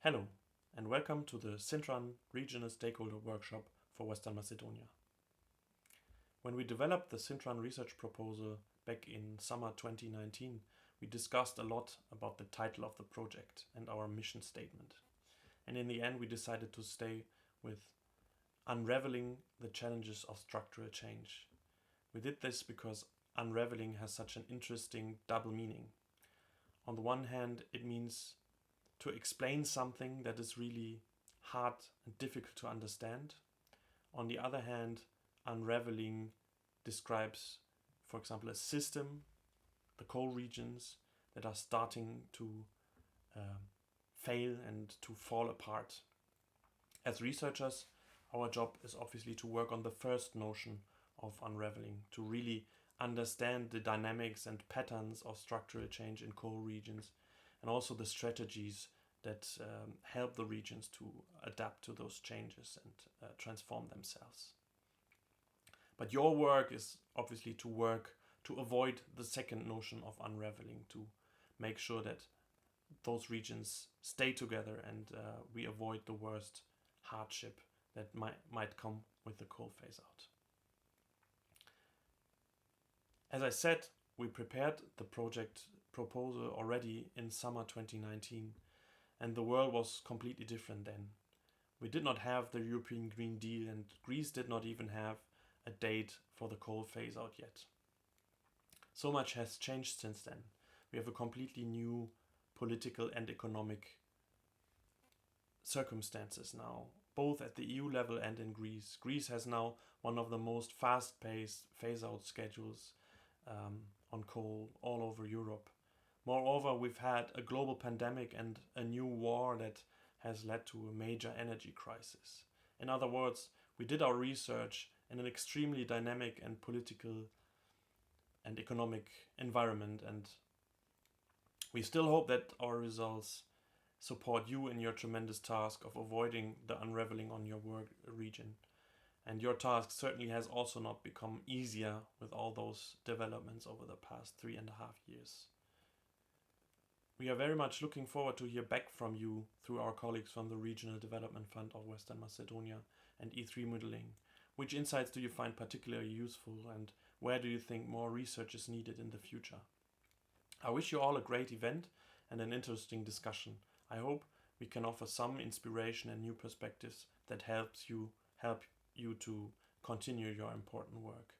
Hello, and welcome to the CINTRAN Regional Stakeholder Workshop for Western Macedonia. When we developed the CINTRAN research proposal back in summer 2019, we discussed a lot about the title of the project and our mission statement. And in the end, we decided to stay with unraveling the challenges of structural change. We did this because unraveling has such an interesting double meaning. On the one hand, it means to explain something that is really hard and difficult to understand. On the other hand, unraveling describes, for example, a system, the coal regions that are starting to fail and to fall apart. As researchers, our job is obviously to work on the first notion of unraveling, to really understand the dynamics and patterns of structural change in coal regions, and also the strategies that help the regions to adapt to those changes and transform themselves. But your work is obviously to work to avoid the second notion of unraveling, to make sure that those regions stay together and we avoid the worst hardship that might come with the coal phase out. As I said, we prepared the project proposal already in summer 2019, and the world was completely different then. We did not have the European Green Deal, and Greece did not even have a date for the coal phase out yet. So much has changed since then. We have a completely new political and economic circumstances now, both at the EU level and in Greece. Greece has now one of the most fast-paced phase-out schedules on coal all over Europe. Moreover, we've had a global pandemic and a new war that has led to a major energy crisis. In other words, we did our research in an extremely dynamic and political and economic environment, and we still hope that our results support you in your tremendous task of avoiding the unraveling on your work region. And your task certainly has also not become easier with all those developments over the past 3.5 years. We are very much looking forward to hear back from you through our colleagues from the Regional Development Fund of Western Macedonia and E3 Modeling. Which insights do you find particularly useful, and where do you think more research is needed in the future? I wish you all a great event and an interesting discussion. I hope we can offer some inspiration and new perspectives that help you to continue your important work.